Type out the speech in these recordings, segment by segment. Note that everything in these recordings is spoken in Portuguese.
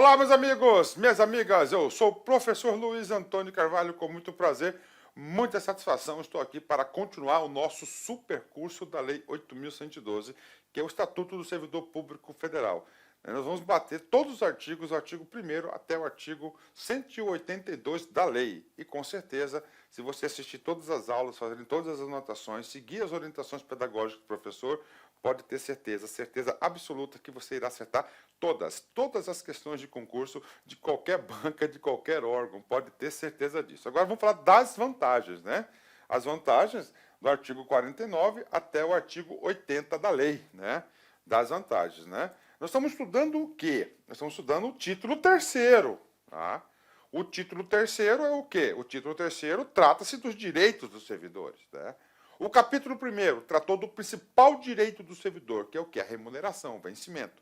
Olá, meus amigos, minhas amigas, eu sou o professor Luiz Antônio Carvalho, com muito prazer, muita satisfação, estou aqui para continuar o nosso super curso da Lei 8.112, que é o Estatuto do Servidor Público Federal. Nós vamos bater todos os artigos, do artigo 1º até o artigo 182 da lei. E com certeza, se você assistir todas as aulas, fazer todas as anotações, seguir as orientações pedagógicas do professor, pode ter certeza absoluta que você irá acertar todas as questões de concurso de qualquer banca, de qualquer órgão, pode ter certeza disso. Agora vamos falar das vantagens, né? As vantagens do artigo 49 até o artigo 80 da lei, né? Das vantagens, né? Nós estamos estudando o quê? Nós estamos estudando o título terceiro, tá? O título terceiro é o quê? O título terceiro trata-se dos direitos dos servidores, né? O capítulo 1º tratou do principal direito do servidor, que é o quê? A remuneração, o vencimento.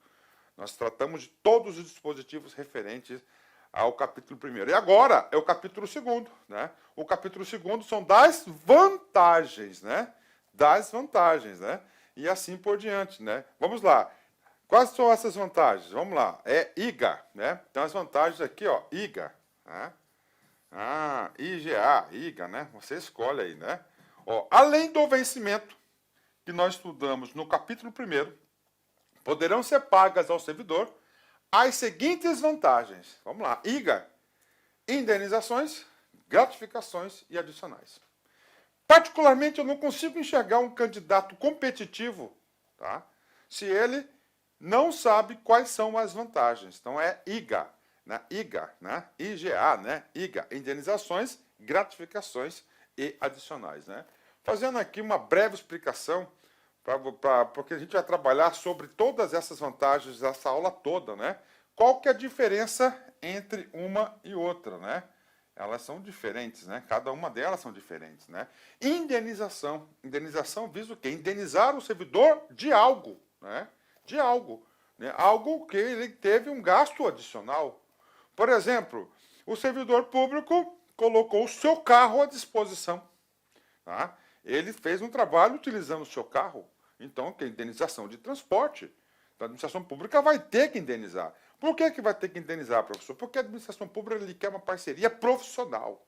Nós tratamos de todos os dispositivos referentes ao capítulo 1º. E agora é o capítulo 2º, né? O capítulo 2º são das vantagens, né? Das vantagens, né? E assim por diante, né? Vamos lá. Quais são essas vantagens? Vamos lá. É IGA, né? Então as vantagens aqui, ó, IGA, né? IGA, IGA, né? Você escolhe aí, né? Ó, além do vencimento que nós estudamos no capítulo 1º, poderão ser pagas ao servidor as seguintes vantagens. Vamos lá. IGA, indenizações, gratificações e adicionais. Particularmente, eu não consigo enxergar um candidato competitivo, tá? Se ele não sabe quais são as vantagens. Então, é IGA, né? IGA, né? IGA, né? IGA, indenizações, gratificações e adicionais, né? Fazendo aqui uma breve explicação, porque a gente vai trabalhar sobre todas essas vantagens dessa aula toda, né? Qual que é a diferença entre uma e outra, né? Elas são diferentes, né? Cada uma delas são diferentes, né? Indenização. Indenização visa o quê? Indenizar o servidor de algo, né? De algo, né? Algo que ele teve um gasto adicional. Por exemplo, o servidor público colocou o seu carro à disposição, tá? Ele fez um trabalho utilizando o seu carro, então, que é indenização de transporte. Então, a administração pública vai ter que indenizar. Por que vai ter que indenizar, professor? Porque a administração pública ele quer uma parceria profissional.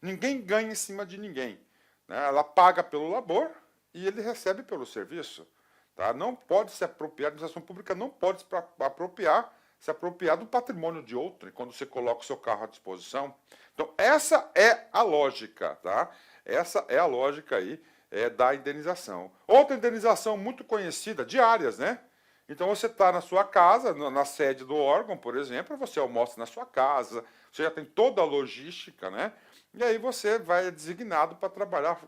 Ninguém ganha em cima de ninguém, né? Ela paga pelo labor e ele recebe pelo serviço. Tá? Não pode se apropriar, a administração pública não pode se apropriar do patrimônio de outro quando você coloca o seu carro à disposição. Então, essa é a lógica, tá? Essa é a lógica aí da indenização. Outra indenização muito conhecida, diárias, né? Então, você está na sua casa, na sede do órgão, por exemplo, você almoça na sua casa, você já tem toda a logística, né? E aí você vai designado para trabalhar,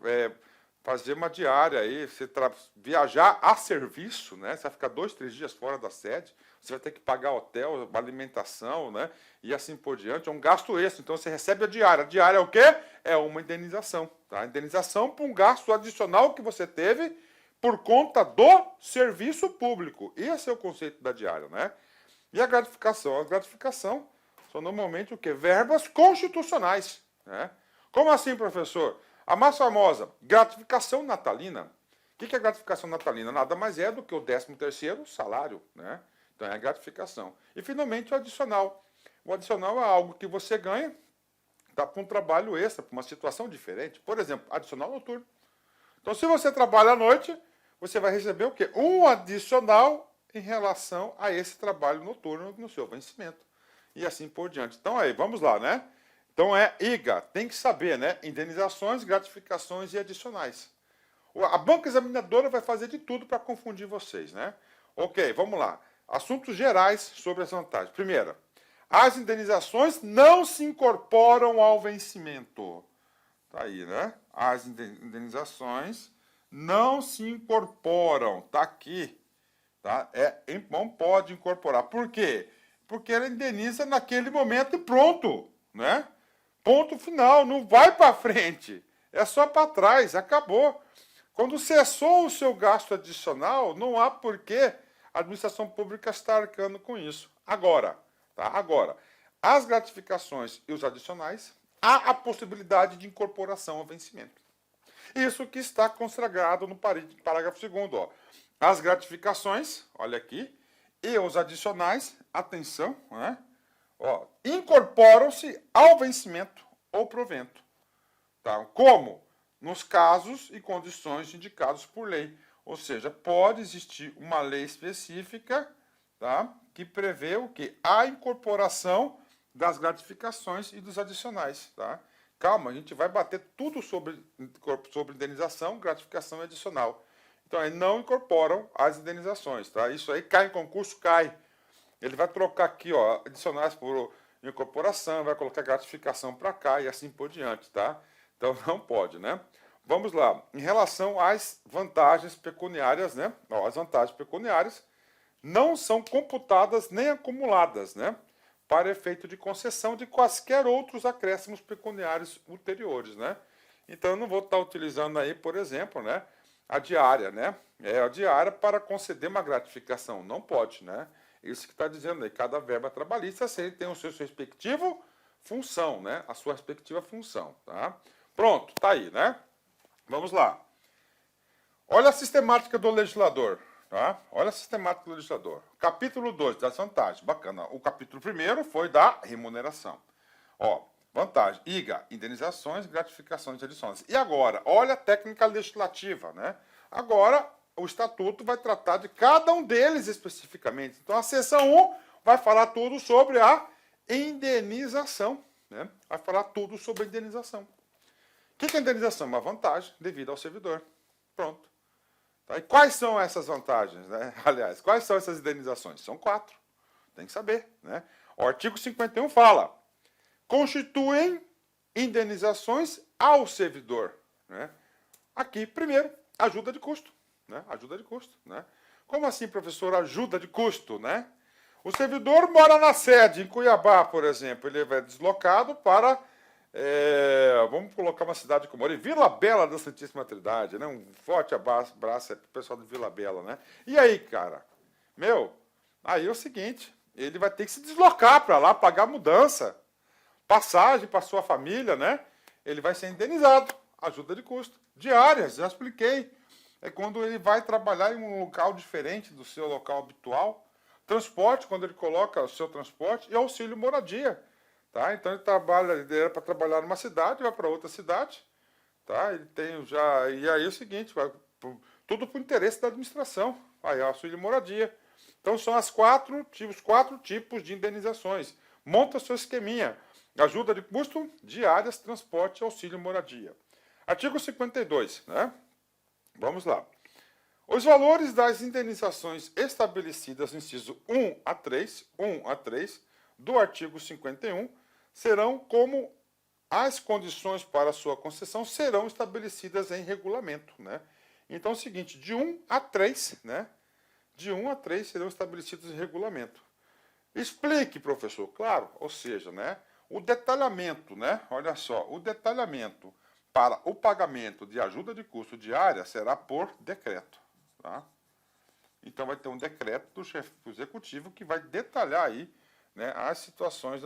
fazer uma diária aí, você viajar a serviço, né? Você vai ficar 2, 3 dias fora da sede, você vai ter que pagar hotel, alimentação, né? E assim por diante, é um gasto extra. Então você recebe a diária. A diária é o quê? É uma indenização, tá? Indenização por um gasto adicional que você teve por conta do serviço público. Esse é o conceito da diária, né? E a gratificação? A gratificação são normalmente o quê? Verbas constitucionais, né? Como assim, professor? A mais famosa, gratificação natalina. O que é gratificação natalina? Nada mais é do que o 13º salário, né? Então é a gratificação. E finalmente o adicional. O adicional é algo que você ganha, dá para um trabalho extra, para uma situação diferente. Por exemplo, adicional noturno. Então, se você trabalha à noite, você vai receber o quê? Um adicional em relação a esse trabalho noturno no seu vencimento. E assim por diante. Então, aí, vamos lá, né? Então, é IGA. Tem que saber, né? Indenizações, gratificações e adicionais. A banca examinadora vai fazer de tudo para confundir vocês, né? Ok, vamos lá. Assuntos gerais sobre as vantagens. Primeira, as indenizações não se incorporam ao vencimento. Tá aí, né? As indenizações não se incorporam. Tá aqui. Tá? Não pode incorporar. Por quê? Porque ela indeniza naquele momento e pronto, né? Ponto final. Não vai para frente. É só para trás. Acabou. Quando cessou o seu gasto adicional, não há porquê a administração pública estar arcando com isso. Agora, tá? Agora, as gratificações e os adicionais, há a possibilidade de incorporação ao vencimento. Isso que está consagrado no parágrafo 2º, ó. As gratificações, olha aqui, e os adicionais, atenção, né? Ó, incorporam-se ao vencimento ou provento. Tá? Como? Nos casos e condições indicados por lei. Ou seja, pode existir uma lei específica, tá? Que prevê o quê? A incorporação das gratificações e dos adicionais. Tá? Calma, a gente vai bater tudo sobre indenização, gratificação e adicional. Então, aí não incorporam as indenizações. Tá? Isso aí cai em concurso, cai. Ele vai trocar aqui, ó, adicionais por incorporação, vai colocar gratificação para cá e assim por diante, tá? Então não pode, né? Vamos lá. Em relação às vantagens pecuniárias, né? Ó, as vantagens pecuniárias não são computadas nem acumuladas, né? Para efeito de concessão de quaisquer outros acréscimos pecuniários ulteriores, né? Então eu não vou estar utilizando aí, por exemplo, né? A diária, né? É a diária para conceder uma gratificação. Não pode, né? Isso que está dizendo aí, cada verba trabalhista tem o seu respectivo função, né? A sua respectiva função, tá? Pronto, tá aí, né? Vamos lá. Olha a sistemática do legislador, tá? Olha a sistemática do legislador. Capítulo 2, das vantagens. Bacana. O capítulo 1º foi da remuneração. Ó, vantagem. IGA, indenizações, gratificações e adições. E agora, olha a técnica legislativa, né? Agora, o estatuto vai tratar de cada um deles especificamente. Então, a seção 1 vai falar tudo sobre a indenização, né? Vai falar tudo sobre a indenização. O que é indenização? Uma vantagem devida ao servidor. Pronto. Tá? E quais são essas vantagens, né? Aliás, quais são essas indenizações? São 4. Tem que saber, né? O artigo 51 fala: constituem indenizações ao servidor, né? Aqui, primeiro, ajuda de custo, né? Ajuda de custo, né? Como assim, professor, ajuda de custo, né? O servidor mora na sede, em Cuiabá, por exemplo, ele é deslocado para, vamos colocar uma cidade como Vila Bela da Santíssima Trindade, né? Um forte abraço para o pessoal de Vila Bela, né? E aí, cara? Aí é o seguinte, ele vai ter que se deslocar para lá, pagar mudança, passagem para sua família, né? Ele vai ser indenizado, ajuda de custo. Diárias, já expliquei. É quando ele vai trabalhar em um local diferente do seu local habitual. Transporte, quando ele coloca o seu transporte, e auxílio moradia. Tá? Então ele era para trabalhar numa cidade, vai para outra cidade. Tá? Ele tem já. E aí é o seguinte, tudo por interesse da administração. Aí auxílio moradia. Então são os 4 tipos de indenizações. Monta seu esqueminha. Ajuda de custo, diárias, transporte, auxílio moradia. Artigo 52, né? Vamos lá. Os valores das indenizações estabelecidas no inciso 1 a 3 do artigo 51 serão como as condições para sua concessão serão estabelecidas em regulamento, né? Então é o seguinte, de 1 a 3, né? De 1 a 3 serão estabelecidos em regulamento. Explique, professor, claro, ou seja, né? O detalhamento, né? Olha só, o detalhamento para o pagamento de ajuda de custo diária será por decreto. Tá? Então vai ter um decreto do chefe executivo que vai detalhar aí, né, as situações.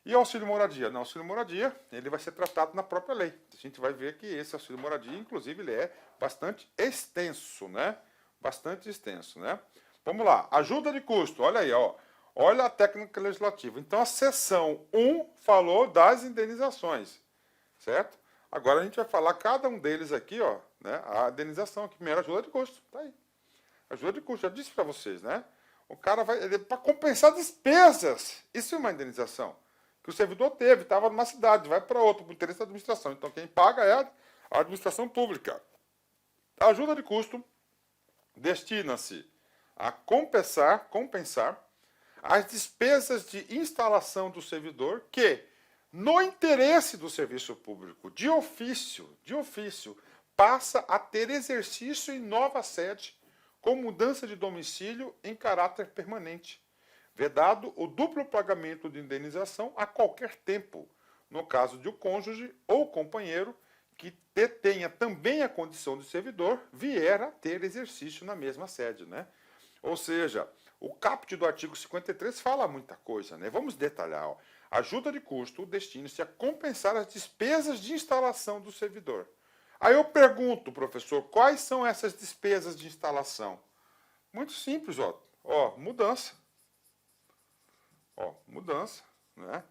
E auxílio moradia? Não, auxílio moradia ele vai ser tratado na própria lei. A gente vai ver que esse auxílio moradia, inclusive, ele é bastante extenso, né? Bastante extenso, né? Vamos lá, ajuda de custo, olha aí, ó. Olha a técnica legislativa. Então a seção 1 falou das indenizações, certo? Agora a gente vai falar cada um deles aqui, ó, né? A indenização aqui, primeiro ajuda de custo, tá aí. Ajuda de custo, já disse para vocês, né? O cara vai para compensar despesas. Isso é uma indenização que o servidor teve, estava numa cidade, vai para outra, por interesse da administração. Então quem paga é a administração pública. A ajuda de custo destina-se a compensar as despesas de instalação do servidor que, no interesse do serviço público, de ofício, passa a ter exercício em nova sede, com mudança de domicílio em caráter permanente, vedado o duplo pagamento de indenização a qualquer tempo, no caso de o cônjuge ou companheiro que detenha também a condição de servidor vier a ter exercício na mesma sede, né? Ou seja, o caput do artigo 53 fala muita coisa, né? Vamos detalhar, ó. Ajuda de custo destina-se a compensar as despesas de instalação do servidor. Aí eu pergunto, professor, quais são essas despesas de instalação? Muito simples, ó. Ó, mudança. Ó, mudança, né?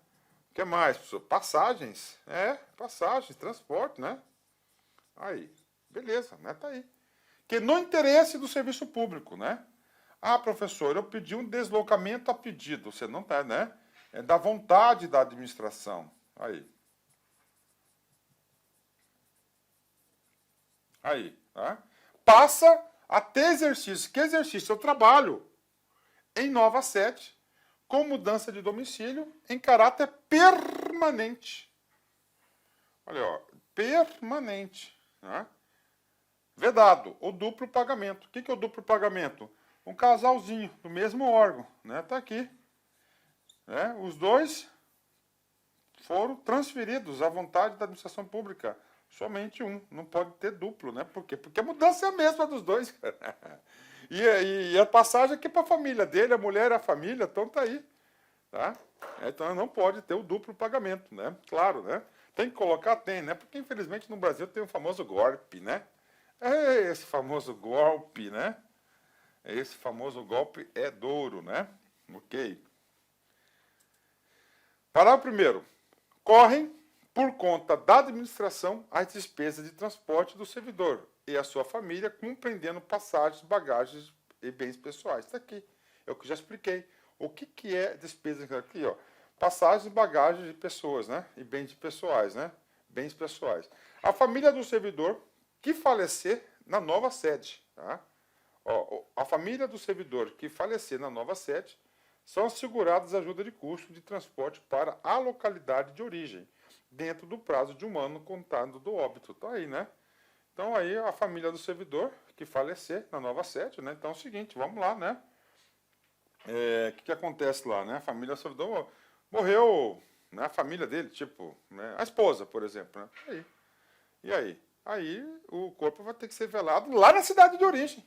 O que mais, professor? Passagens, passagens, transporte, né? Aí, beleza, né? Tá aí. Que no interesse do serviço público, né? Ah, professor, eu pedi um deslocamento a pedido. Você não tá, né? É da vontade da administração. Aí. Aí, tá? Passa a ter exercício. Que exercício? Eu trabalho em nova sede, com mudança de domicílio, em caráter permanente. Olha, ó, permanente. Né? Vedado, o duplo pagamento. O que é o duplo pagamento? Um casalzinho do mesmo órgão, né? Tá aqui. Né? Os dois foram transferidos à vontade da administração pública. Somente um, não pode ter duplo, né? Por quê? Porque a mudança é a mesma dos dois. E a passagem aqui para a família dele, a mulher e a família, então tá aí. Tá? Então não pode ter o duplo pagamento, né? Claro, né? Tem que colocar, tem, né? Porque infelizmente no Brasil tem o famoso golpe, né? É esse famoso golpe, né? Esse famoso golpe é duro, né? Ok. Parágrafo primeiro. Correm por conta da administração as despesas de transporte do servidor e a sua família, compreendendo passagens, bagagens e bens pessoais. Está aqui. É o que já expliquei. O que é despesa aqui, ó? Passagens, bagagens de pessoas, né? E bens pessoais, né? Bens pessoais. A família do servidor que falecer na nova sede, tá? Ó, a família do servidor que falecer na nova sede são asseguradas ajuda de custo de transporte para a localidade de origem, dentro do prazo de 1 ano contado do óbito. Tá aí, né? Então aí a família do servidor que falecer na nova sede, né? Então é o seguinte, vamos lá, né? O que acontece lá, né? A família do servidor morreu, né? A família dele, tipo, né? A esposa, por exemplo, né? Aí. E aí? Aí o corpo vai ter que ser velado lá na cidade de origem.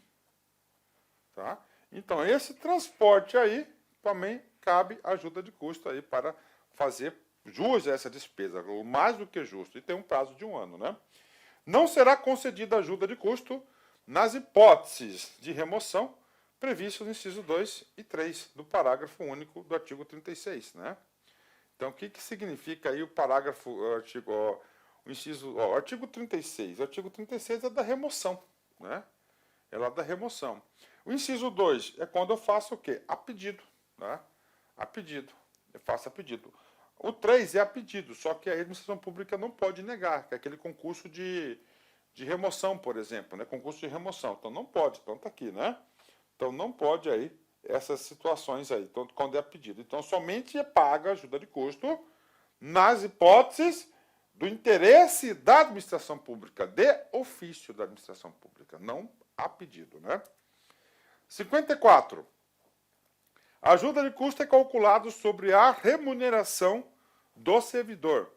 Tá? Então esse transporte aí também cabe ajuda de custo aí para fazer jus a essa despesa, mais do que justo, e tem um prazo de 1 ano, né? Não será concedida ajuda de custo nas hipóteses de remoção previstas no inciso 2 e 3 do parágrafo único do artigo 36, né? Então, o que significa aí o parágrafo, artigo 36? O artigo 36 é da remoção, né? É lá da remoção. O inciso 2 é quando eu faço o quê? A pedido, né? A pedido. Eu faço a pedido. O 3 é a pedido, só que a administração pública não pode negar, que é aquele concurso de remoção, por exemplo, né? Concurso de remoção. Então não pode, então está aqui, né? Então não pode aí essas situações aí, então, quando é pedido. Então somente é paga ajuda de custo nas hipóteses do interesse da administração pública, de ofício da administração pública, não a pedido, né? 54. A ajuda de custo é calculado sobre a remuneração do servidor,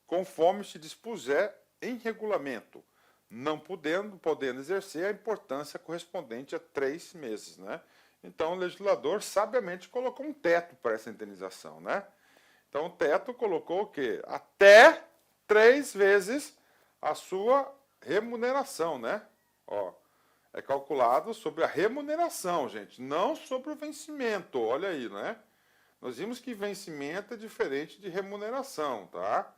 conforme se dispuser em regulamento, não podendo exercer a importância correspondente a 3 meses, né? Então o legislador sabiamente colocou um teto para essa indenização, né? Então o teto colocou o quê? Até 3 vezes a sua remuneração, né? Ó, é calculado sobre a remuneração, gente, não sobre o vencimento. Olha aí, né? Nós vimos que vencimento é diferente de remuneração, tá?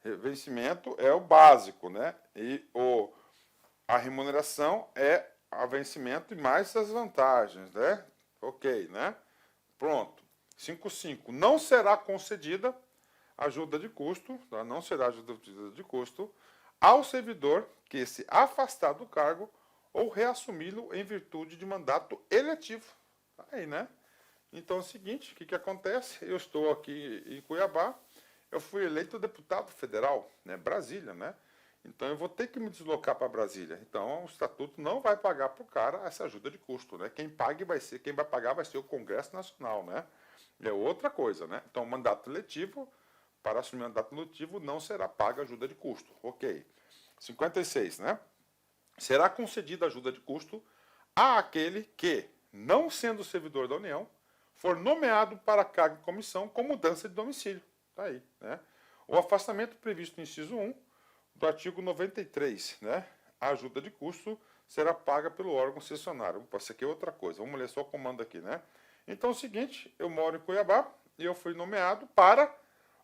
Vencimento é o básico, né? E a remuneração é o vencimento e mais as vantagens, né? Ok, né? Pronto. 5.5. Não será concedida ajuda de custo, tá? Não será ajuda de custo ao servidor que se afastar do cargo ou reassumi-lo em virtude de mandato eletivo. Aí, né? Então é o seguinte, o que acontece? Eu estou aqui em Cuiabá, eu fui eleito deputado federal, né? Brasília, né? Então eu vou ter que me deslocar para Brasília. Então o estatuto não vai pagar para o cara essa ajuda de custo, né? Quem vai pagar vai ser o Congresso Nacional, né? É outra coisa, né? Então mandato eletivo, para assumir mandato eletivo não será paga ajuda de custo. Ok. 56, né? Será concedida ajuda de custo àquele que, não sendo servidor da União, for nomeado para cargo em comissão com mudança de domicílio. Está aí, né? O afastamento previsto no inciso 1 do artigo 93, né? A ajuda de custo será paga pelo órgão cessionário. Opa, isso aqui é outra coisa. Vamos ler só o comando aqui, né? Então é o seguinte, eu moro em Cuiabá, e eu fui nomeado para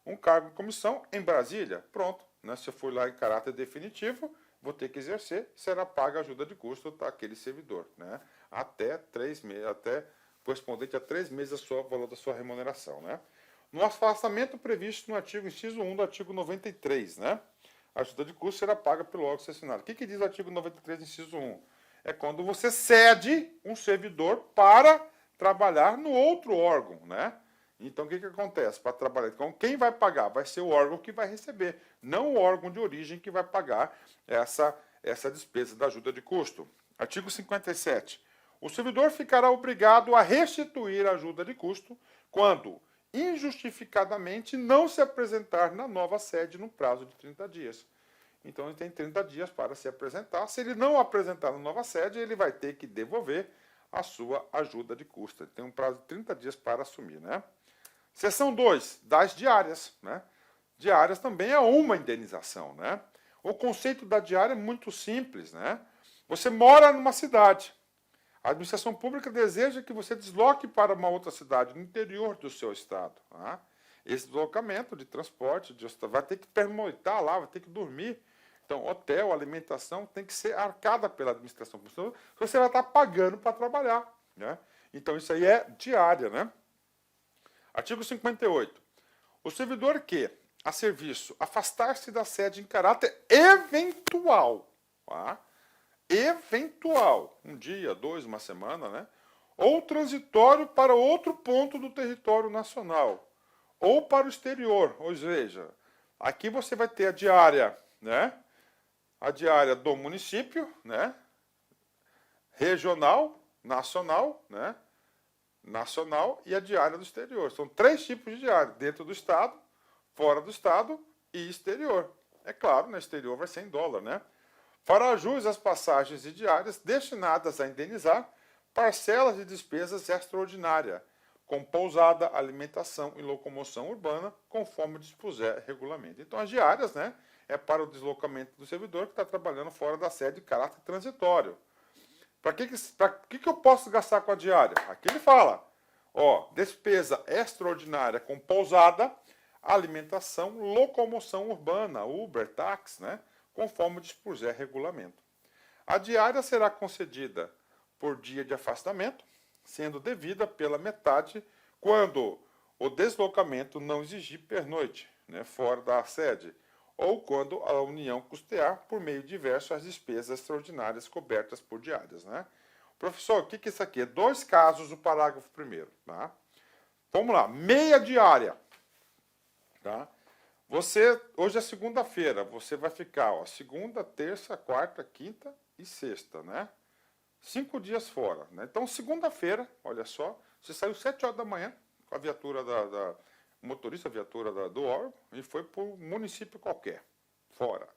um cargo de comissão em Brasília. Pronto, né? Se eu for lá em caráter definitivo, vou ter que exercer, será paga a ajuda de custo daquele servidor, né? Até 3 meses, até correspondente a 3 meses do valor da sua remuneração, né? No afastamento previsto no artigo inciso 1 do artigo 93, né? A ajuda de custo será paga pelo órgão cessionado. O que diz o artigo 93, inciso 1? É quando você cede um servidor para trabalhar no outro órgão, né? Então, o que acontece? Para trabalhar, então, quem vai pagar? Vai ser o órgão que vai receber, não o órgão de origem que vai pagar essa despesa da ajuda de custo. Artigo 57. O servidor ficará obrigado a restituir a ajuda de custo quando injustificadamente não se apresentar na nova sede no prazo de 30 dias. Então, ele tem 30 dias para se apresentar. Se ele não apresentar na nova sede, ele vai ter que devolver a sua ajuda de custo. Ele tem um prazo de 30 dias para assumir, né? Seção 2, das diárias, né? Diárias também é uma indenização, né? O conceito da diária é muito simples, né? Você mora numa cidade. A administração pública deseja que você desloque para uma outra cidade no interior do seu estado. Tá? Esse deslocamento de transporte vai ter que pernoitar lá, vai ter que dormir. Então, hotel, alimentação tem que ser arcada pela administração pública. Você vai estar pagando para trabalhar. Né? Então, isso aí é diária. Né? Artigo 58. O servidor que, a serviço, afastar-se da sede em caráter eventual, tá? Eventual, um dia, 2, uma semana, né? Ou transitório para outro ponto do território nacional, ou para o exterior, ou seja, aqui você vai ter a diária, né? A diária do município, né? Regional, nacional, né? Nacional e a diária do exterior. São 3 tipos de diária, dentro do estado, fora do estado e exterior. É claro, no exterior vai ser em dólar, né? Fará jus às passagens e diárias destinadas a indenizar parcelas de despesas extraordinárias, com pousada, alimentação e locomoção urbana, conforme dispuser regulamento. Então, as diárias, né, é para o deslocamento do servidor que está trabalhando fora da sede de caráter transitório. Para que eu posso gastar com a diária? Aqui ele fala, ó, despesa extraordinária com pousada, alimentação, locomoção urbana, Uber, táxi, né? Conforme dispuser regulamento. A diária será concedida por dia de afastamento, sendo devida pela metade quando o deslocamento não exigir pernoite, né, fora da sede, ou quando a União custear por meio diverso as despesas extraordinárias cobertas por diárias. Né? Professor, o que é isso aqui? 2 casos do parágrafo 1º. Tá? Vamos lá, meia diária. Tá? Você, hoje é segunda-feira, você vai ficar, ó, segunda, terça, quarta, quinta e sexta, né? 5 dias fora, né? Então, segunda-feira, olha só, você saiu 7 horas da manhã com a viatura motorista, a viatura do órgão, e foi para um município qualquer, fora.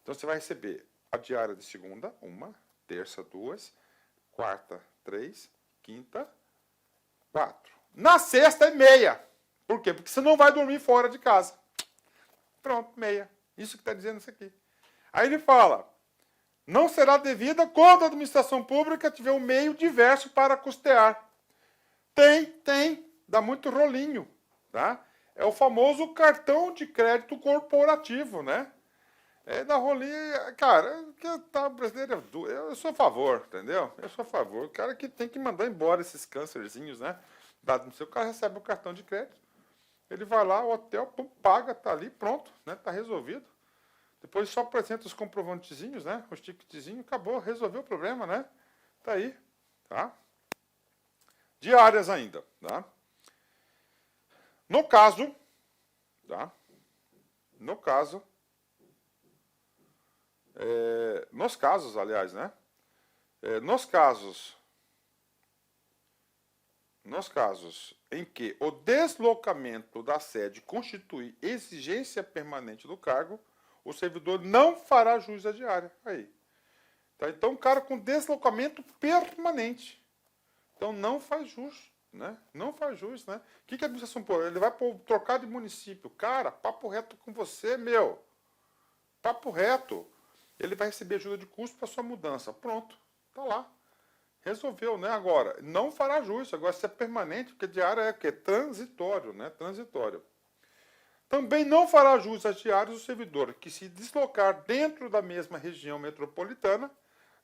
Então, você vai receber a diária de segunda, 1, terça, 2, quarta, 3, quinta, 4. Na sexta é meia. Por quê? Porque você não vai dormir fora de casa. Pronto, meia. Isso que está dizendo isso aqui. Aí ele fala, não será devida quando a administração pública tiver um meio diverso para custear. Tem. Dá muito rolinho. Tá? É o famoso cartão de crédito corporativo, né? É da rolinho, cara, tá, brasileiro, eu sou a favor, entendeu? Eu sou a favor. O cara que tem que mandar embora esses câncerzinhos, né? Dado no seu carro, recebe o cartão de crédito. Ele vai lá, o hotel, pum, paga, tá ali, pronto, né? Tá resolvido. Depois só apresenta os comprovantezinhos, né? Os ticketzinhos, acabou, resolveu o problema, né? Tá aí, tá? Diárias ainda, tá? No caso, tá? Nos casos, aliás, né? Nos casos em que o deslocamento da sede constitui exigência permanente do cargo, o servidor não fará jus à diária. Aí. Tá? Então, o cara com deslocamento permanente. Então, não faz jus. Né? Não faz jus. Né? O que a administração pô? Ele vai trocar de município. Cara, papo reto com você, meu. Papo reto. Ele vai receber ajuda de custo para sua mudança. Pronto. Tá lá. Resolveu, né? Agora, não fará jus. Agora, isso é permanente, porque diária é o quê? Transitório, né? Transitório. Também não fará jus às diárias do servidor que se deslocar dentro da mesma região metropolitana,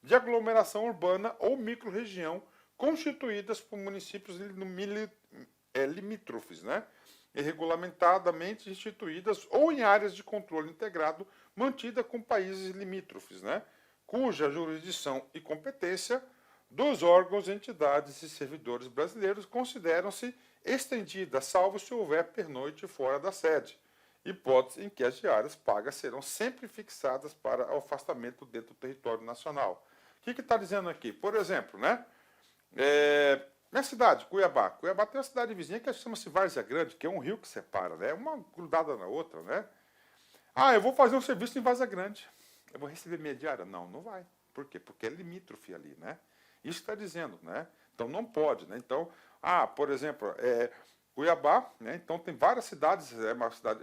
de aglomeração urbana ou microrregião, constituídas por municípios limítrofes, né? E regulamentadamente instituídas ou em áreas de controle integrado mantida com países limítrofes, né? Cuja jurisdição e competência dos órgãos, entidades e servidores brasileiros consideram-se estendida, salvo se houver pernoite fora da sede, hipótese em que as diárias pagas serão sempre fixadas para o afastamento dentro do território nacional. O que está dizendo aqui? Por exemplo, né? Minha cidade, Cuiabá. Cuiabá tem uma cidade vizinha que chama-se Várzea Grande, que é um rio que separa, né? Uma grudada na outra, né? Ah, eu vou fazer um serviço em Várzea Grande. Eu vou receber minha diária? Não, não vai. Por quê? Porque é limítrofe ali, né? Isso está dizendo, né? Então não pode, né? Então, por exemplo, Cuiabá, né? Então tem várias cidades,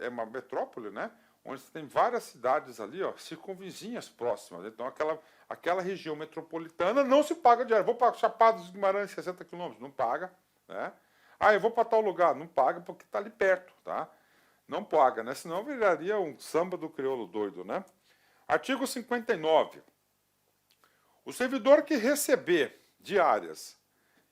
é uma metrópole, né? Onde tem várias cidades ali, ó, circunvizinhas próximas. Então aquela região metropolitana não se paga diária. Vou para Chapada dos Guimarães, 60 quilômetros, não paga, né? Eu vou para tal lugar, não paga porque está ali perto, tá? Não paga, né? Senão viraria um samba do crioulo doido, né? Artigo 59. O servidor que receber diárias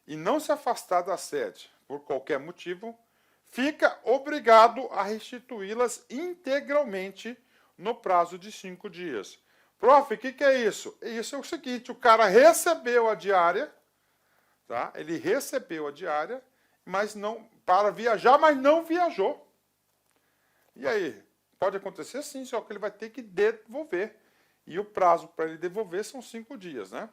e não se afastar da sede por qualquer motivo, fica obrigado a restituí-las integralmente no prazo de 5 dias. Prof, o que é isso? Isso é o seguinte, o cara recebeu a diária, tá? Ele recebeu a diária, mas não para viajar, mas não viajou. E aí? Pode acontecer sim, só que ele vai ter que devolver. E o prazo para ele devolver são 5 dias, né?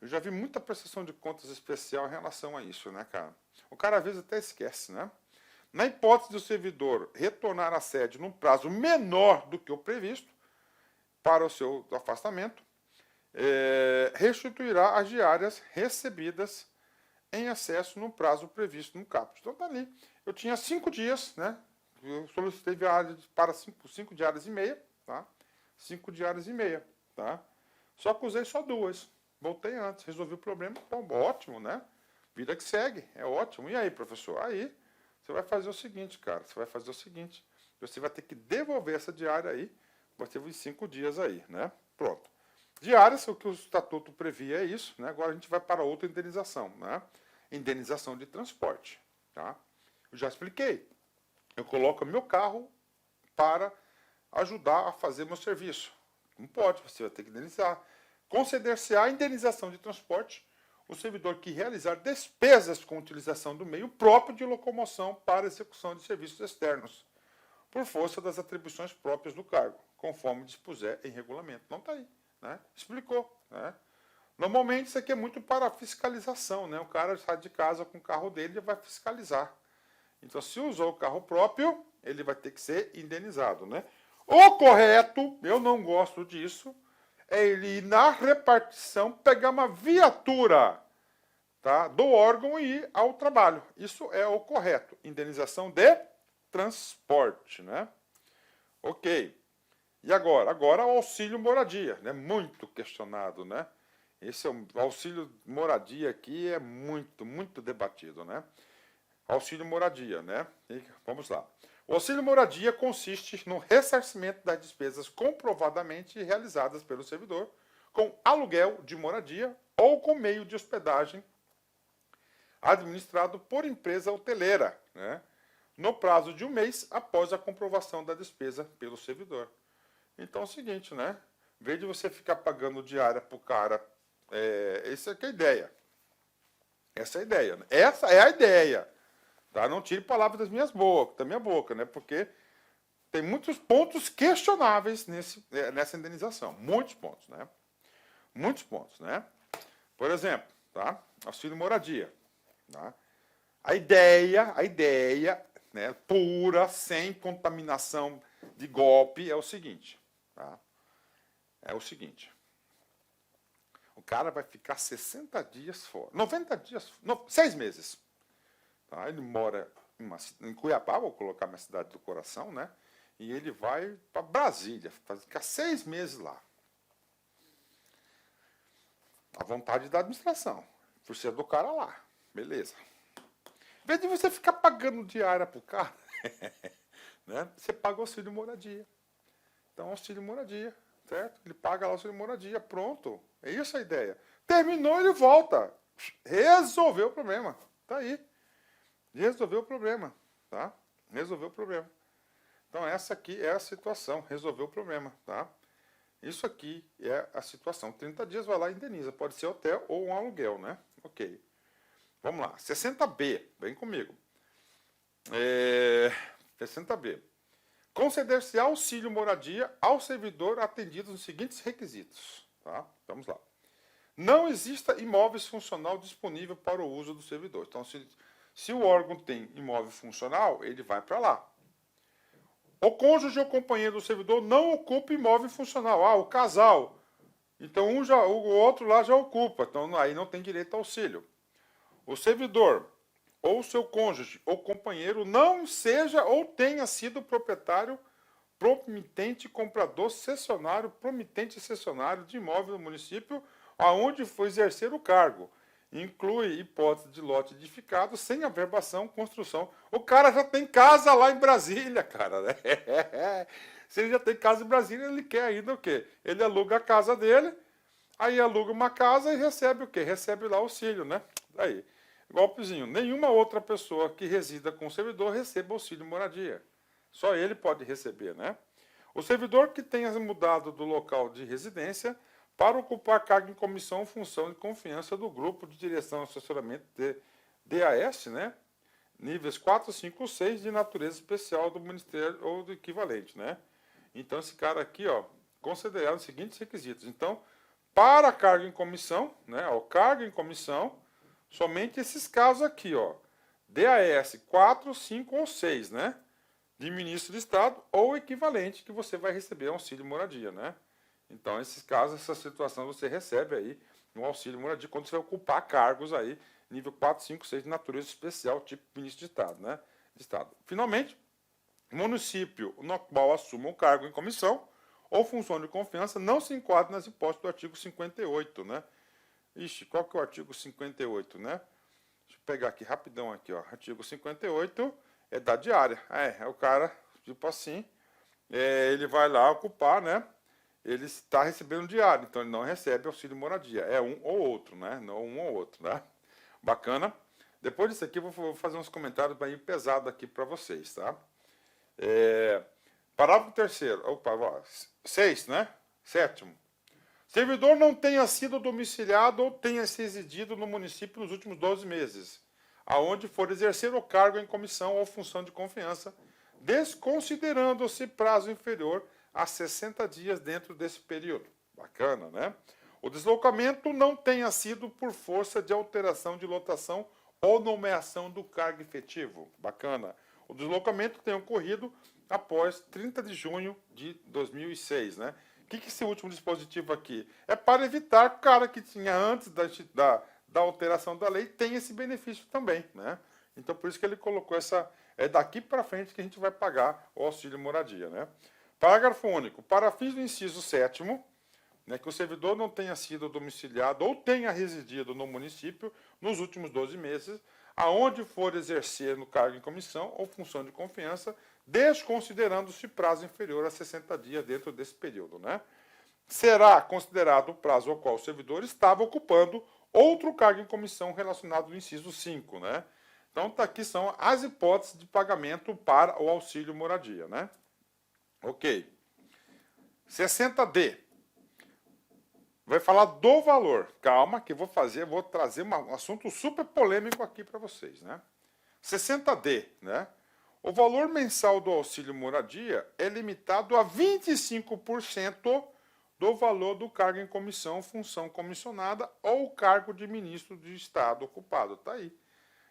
Eu já vi muita prestação de contas especial em relação a isso, né, cara? O cara às vezes até esquece, né? Na hipótese do servidor retornar à sede num prazo menor do que o previsto para o seu afastamento, restituirá as diárias recebidas em excesso no prazo previsto no caput. Então tá ali. Eu tinha 5 dias, né? Eu solicitei para 5 diárias e meia, tá? 5 diárias e meia, tá? Só que usei só 2. Voltei antes, resolvi o problema. Bom, ótimo, né? Vida que segue, é ótimo. E aí, professor? Aí, você vai fazer o seguinte, cara. Você vai fazer o seguinte. Você vai ter que devolver essa diária aí. Vai ter uns 5 dias aí, né? Pronto. Diárias, o que o estatuto previa é isso, né? Agora a gente vai para outra indenização, né? Indenização de transporte, tá? Eu já expliquei. Eu coloco meu carro para ajudar a fazer meu serviço. Não pode, você vai ter que indenizar. Conceder-se-á indenização de transporte o servidor que realizar despesas com utilização do meio próprio de locomoção para execução de serviços externos, por força das atribuições próprias do cargo, conforme dispuser em regulamento. Não está aí, né? Explicou, né? Normalmente isso aqui é muito para fiscalização, né? O cara sai de casa com o carro dele e vai fiscalizar. Então, se usou o carro próprio, ele vai ter que ser indenizado, né? O correto, eu não gosto disso, é ele ir na repartição, pegar uma viatura, tá, do órgão e ir ao trabalho. Isso é o correto. Indenização de transporte, né? Ok. E agora? Agora o auxílio moradia, né? Muito questionado, né? Esse é o auxílio moradia aqui é muito, muito debatido, né? Auxílio moradia, né? E vamos lá. O auxílio moradia consiste no ressarcimento das despesas comprovadamente realizadas pelo servidor com aluguel de moradia ou com meio de hospedagem administrado por empresa hoteleira, né? No prazo de 1 mês após a comprovação da despesa pelo servidor. Então é o seguinte, né? Em vez de você ficar pagando diária para o cara, essa é a ideia. Essa é a ideia, né? Essa é a ideia. Tá? Não tire palavras da minha boca, né? Porque tem muitos pontos questionáveis nessa indenização. Muitos pontos, né? Muitos pontos, né? Por exemplo, tá? Auxílio moradia. Tá? A ideia, né, pura, sem contaminação de golpe, é o seguinte. Tá? É o seguinte. O cara vai ficar 60 dias fora. 90 dias, 6 meses. Tá? Ele mora em Cuiabá, vou colocar minha cidade do coração, né? E ele vai para Brasília, ficar 6 meses lá. À vontade da administração. por ser do cara lá. Beleza. Em vez de você ficar pagando diária pro cara, né? Você paga o auxílio moradia. Então, auxílio moradia, certo? Ele paga lá o auxílio moradia, pronto. É isso a ideia. Terminou, ele volta. Resolveu o problema. Tá aí. Resolveu o problema, tá? Resolveu o problema. Então, essa aqui é a situação. Resolveu o problema, tá? Isso aqui é a situação. 30 dias, vai lá e indeniza. Pode ser hotel ou um aluguel, né? Ok. Vamos lá. 60B. Vem comigo. 60B. Conceder-se auxílio moradia ao servidor atendido nos seguintes requisitos. Tá? Vamos lá. Não exista imóvel funcional disponível para o uso do servidor. Então, se o órgão tem imóvel funcional, ele vai para lá. O cônjuge ou companheiro do servidor não ocupa imóvel funcional. Ah, o casal. Então, o outro lá já ocupa. Então, aí não tem direito ao auxílio. O servidor ou seu cônjuge ou companheiro não seja ou tenha sido proprietário, promitente, comprador, cessionário, promitente cessionário de imóvel no município aonde foi exercer o cargo. Inclui hipótese de lote edificado sem averbação, construção. O cara já tem casa lá em Brasília, cara. Né? Se ele já tem casa em Brasília, ele quer ainda o quê? Ele aluga a casa dele, aí aluga uma casa e recebe o quê? Recebe lá auxílio, né? Aí. Golpezinho. Nenhuma outra pessoa que resida com o servidor receba auxílio moradia. Só ele pode receber, né? O servidor que tenha mudado do local de residência para ocupar cargo em comissão ou função de confiança do grupo de direção e assessoramento de DAS, né? Níveis 4, 5, 6 de natureza especial do Ministério ou do equivalente, né? Então, esse cara aqui, ó, considerado os seguintes requisitos. Então, para cargo em comissão, né? O cargo em comissão, somente esses casos aqui, ó. DAS 4, 5 ou 6, né? De ministro de Estado ou equivalente que você vai receber auxílio moradia, né? Então, esses casos, essa situação, você recebe aí um auxílio moradia quando você vai ocupar cargos aí, nível 4, 5, 6 de natureza especial, tipo ministro de Estado, né? De Estado. Finalmente, município no qual assuma um cargo em comissão ou função de confiança não se enquadra nas hipóteses do artigo 58, né? Ixi, qual que é o artigo 58, né? Deixa eu pegar aqui rapidão aqui, ó. Artigo 58 é da diária. É o cara, tipo assim, ele vai lá ocupar, né? Ele está recebendo diário, então ele não recebe auxílio moradia. É um ou outro, né? Não um ou outro, né? Bacana. Depois disso aqui, eu vou fazer uns comentários bem pesados aqui para vocês, tá? Parágrafo 3º. Opa, 6, né? 7º. Servidor não tenha sido domiciliado ou tenha se residido no município nos últimos 12 meses, aonde for exercer o cargo em comissão ou função de confiança, desconsiderando-se prazo inferior a 60 dias dentro desse período. Bacana, né? O deslocamento não tenha sido por força de alteração de lotação ou nomeação do cargo efetivo. Bacana. O deslocamento tem ocorrido após 30 de junho de 2006, né? O que é esse último dispositivo aqui? É para evitar que o cara que tinha antes da alteração da lei tenha esse benefício também, né? Então, por isso que ele colocou essa... É daqui para frente que a gente vai pagar o auxílio moradia, né? Parágrafo único. Para fins do inciso 7º, né, que o servidor não tenha sido domiciliado ou tenha residido no município nos últimos 12 meses, aonde for exercer no cargo em comissão ou função de confiança, desconsiderando-se prazo inferior a 60 dias dentro desse período, né? Será considerado o prazo ao qual o servidor estava ocupando outro cargo em comissão relacionado ao inciso 5, né? Então, tá aqui são as hipóteses de pagamento para o auxílio moradia, né? Ok. 60D. Vai falar do valor. Calma que vou trazer um assunto super polêmico aqui para vocês, né? 60D, né? O valor mensal do auxílio moradia é limitado a 25% do valor do cargo em comissão, função comissionada ou cargo de ministro de Estado ocupado. Tá aí.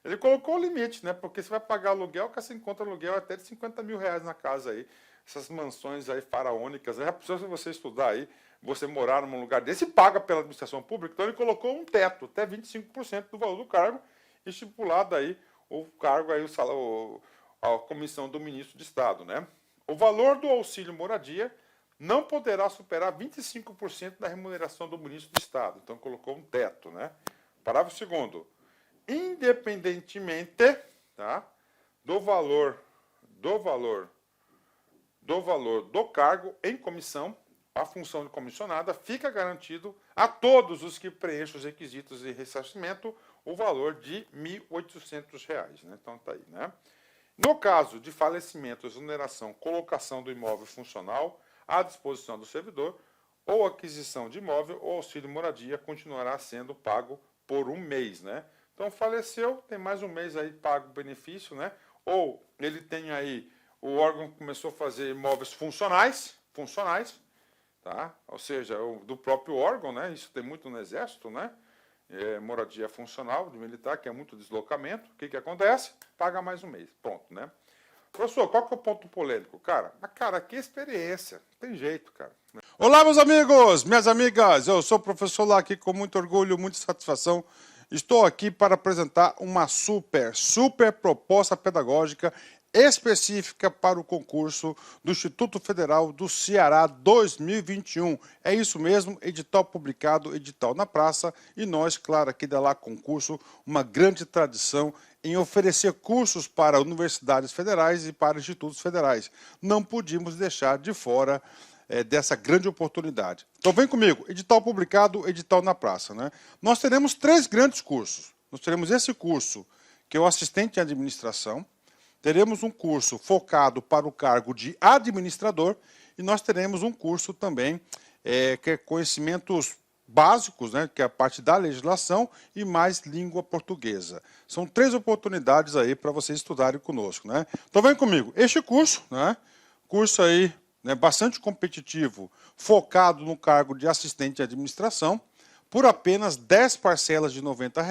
Ele colocou o limite, né? Porque você vai pagar aluguel, que você encontra aluguel até de 50 mil reais na casa aí. Essas mansões aí faraônicas. Já precisa você estudar aí, você morar num lugar desse e paga pela administração pública. Então ele colocou um teto, até 25% do valor do cargo, estipulado aí o cargo aí, a comissão do ministro de Estado, né? O valor do auxílio moradia não poderá superar 25% da remuneração do ministro de Estado. Então colocou um teto, né? Parágrafo 2º. Independentemente, tá, do valor do cargo em comissão, a função de comissionada, fica garantido a todos os que preenchem os requisitos de ressarcimento o valor de R$ 1.800, né? Então tá aí, né? No caso de falecimento, exoneração, colocação do imóvel funcional à disposição do servidor ou aquisição de imóvel, o auxílio moradia continuará sendo pago por um mês, né? Então faleceu, tem mais um mês aí pago o benefício, né? Ou ele tem aí, o órgão começou a fazer imóveis funcionais, tá? Ou seja, do próprio órgão, né? Isso tem muito no Exército, né? Moradia funcional de militar, que é muito deslocamento. O que acontece? Paga mais um mês. Pronto, né? Professor, qual que é o ponto polêmico? Cara, que experiência. Tem jeito, cara. Olá, meus amigos, minhas amigas. Eu sou o professor lá aqui com muito orgulho, muita satisfação. Estou aqui para apresentar uma super proposta pedagógica específica para o concurso do Instituto Federal do Ceará 2021. É isso mesmo, edital publicado, edital na praça, e nós, claro, aqui da Lá Concurso, uma grande tradição em oferecer cursos para universidades federais e para institutos federais. Não podíamos deixar de fora dessa grande oportunidade. Então vem comigo, edital publicado, edital na praça, né? Nós teremos 3 grandes cursos. Nós teremos esse curso, que é o assistente em administração, teremos um curso focado para o cargo de administrador e nós teremos um curso também que é conhecimentos básicos, né, que é a parte da legislação e mais língua portuguesa. São 3 oportunidades aí para vocês estudarem conosco, né? Então vem comigo. Este curso, né, curso aí, né, bastante competitivo, focado no cargo de assistente de administração, por apenas 10 parcelas de R$ 90.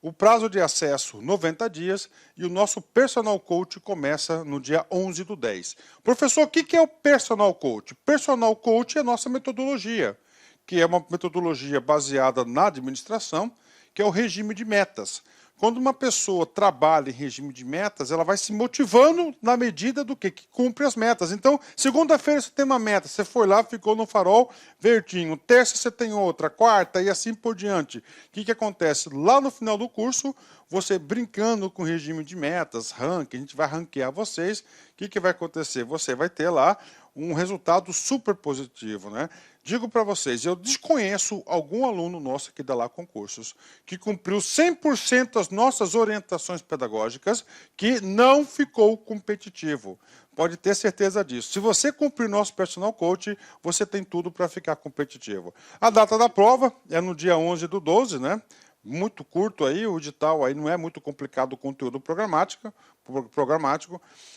O prazo de acesso, 90 dias, e o nosso Personal Coach começa no dia 11/10. Professor, o que é o Personal Coach? Personal Coach é a nossa metodologia, que é uma metodologia baseada na administração, que é o regime de metas. Quando uma pessoa trabalha em regime de metas, ela vai se motivando na medida do que cumpre as metas. Então, segunda-feira você tem uma meta, você foi lá, ficou no farol verdinho. Terça você tem outra, quarta e assim por diante. O que acontece? Lá no final do curso, você brincando com o regime de metas, ranking, a gente vai ranquear vocês. O que vai acontecer? Você vai ter lá um resultado super positivo, né? Digo para vocês, eu desconheço algum aluno nosso aqui da Lá Concursos que cumpriu 100% as nossas orientações pedagógicas que não ficou competitivo. Pode ter certeza disso. Se você cumprir nosso Personal Coach, você tem tudo para ficar competitivo. A data da prova é no dia 11/12, né? Muito curto aí, o edital aí não é muito complicado o conteúdo programático.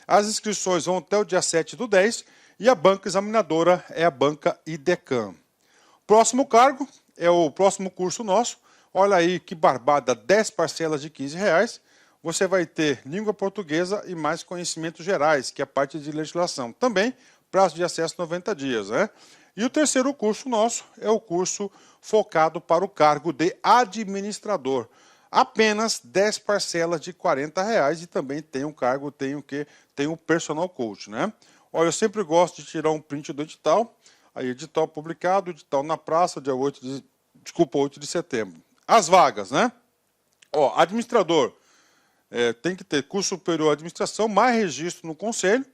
As inscrições vão até o dia 7/10 e a banca examinadora é a banca IDECAM. Próximo cargo é o próximo curso nosso. Olha aí que barbada, 10 parcelas de R$ 15. Você vai ter língua portuguesa e mais conhecimentos gerais, que é a parte de legislação. Também prazo de acesso 90 dias, né? E o terceiro curso nosso é o curso focado para o cargo de administrador. Apenas 10 parcelas de R$ 40 e também tem um cargo, tem o Personal Coach, né? Olha, eu sempre gosto de tirar um print do edital. Aí, edital publicado, edital na praça, dia 8 de setembro. As vagas, né? Ó, administrador, tem que ter curso superior à administração, mais registro no conselho,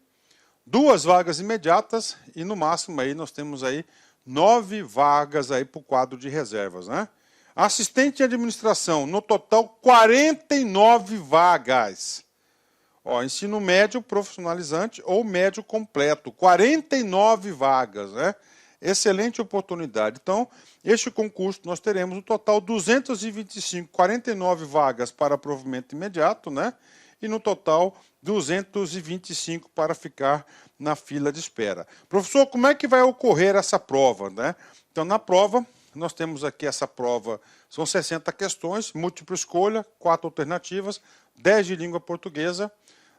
2 vagas imediatas e no máximo aí nós temos aí 9 vagas aí para o quadro de reservas, né? Assistente de administração, no total 49 vagas. Ó, ensino médio profissionalizante ou médio completo, 49 vagas, né? Excelente oportunidade. Então, este concurso nós teremos no total 225, 49 vagas para provimento imediato, né? E no total 225 para ficar na fila de espera. Professor, como é que vai ocorrer essa prova, né? Então, na prova, nós temos aqui essa prova, são 60 questões, múltipla escolha, 4 alternativas, 10 de língua portuguesa,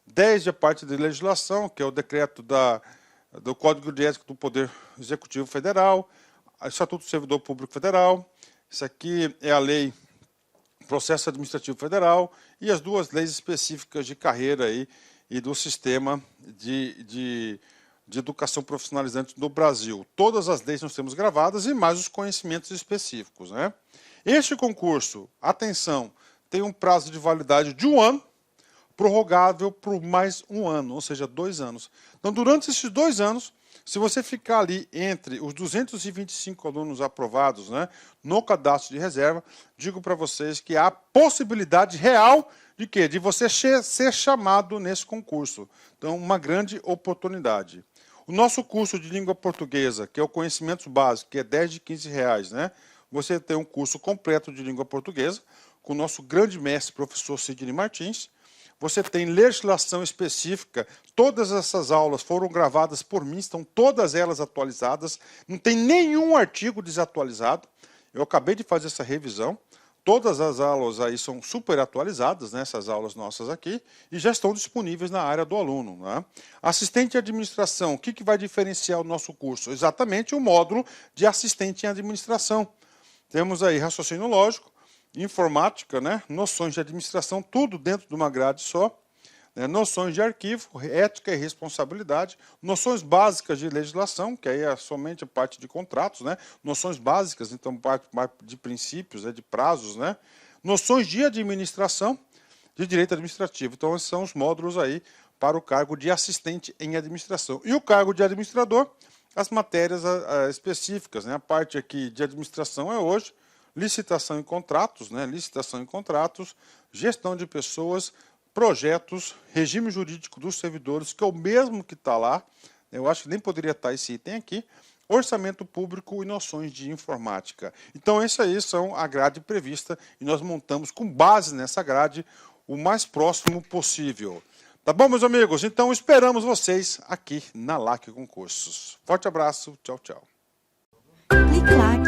10 de parte de legislação, que é o decreto do Código de Ética do Poder Executivo Federal, o Estatuto do Servidor Público Federal, isso aqui é a lei Processo Administrativo Federal e as 2 leis específicas de carreira aí e do sistema de educação profissionalizante no Brasil. Todas as leis nós temos gravadas e mais os conhecimentos específicos, né? Este concurso, atenção, tem um prazo de validade de 1 ano, prorrogável por mais 1 ano, ou seja, 2 anos. Então, durante esses 2 anos, se você ficar ali entre os 225 alunos aprovados, né, no cadastro de reserva, digo para vocês que há possibilidade real de quê? De você ser chamado nesse concurso. Então, uma grande oportunidade. O nosso curso de língua portuguesa, que é o Conhecimentos Básicos, que é 10 de 15 reais, né? Você tem um curso completo de língua portuguesa, com o nosso grande mestre, professor Sidney Martins. Você tem legislação específica, todas essas aulas foram gravadas por mim, estão todas elas atualizadas, não tem nenhum artigo desatualizado. Eu acabei de fazer essa revisão, todas as aulas aí são super atualizadas, né, essas aulas nossas aqui, e já estão disponíveis na área do aluno. Né? Assistente de administração, o que vai diferenciar o nosso curso? Exatamente o módulo de assistente em administração. Temos aí raciocínio lógico, informática, né? Noções de administração, tudo dentro de uma grade só, né? Noções de arquivo, ética e responsabilidade, noções básicas de legislação, que aí é somente a parte de contratos, né? Noções básicas, então parte de princípios, de prazos, né? Noções de administração, de direito administrativo. Então esses são os módulos aí para o cargo de assistente em administração. E o cargo de administrador, as matérias específicas, né? A parte aqui de administração é hoje licitação e contratos, né? Licitação e contratos, gestão de pessoas, projetos, regime jurídico dos servidores, que é o mesmo que está lá, eu acho que nem poderia estar esse item aqui, orçamento público e noções de informática. Então, essas aí são a grade prevista e nós montamos com base nessa grade o mais próximo possível. Tá bom, meus amigos? Então, esperamos vocês aqui na LAC Concursos. Forte abraço, tchau, tchau. Clique like.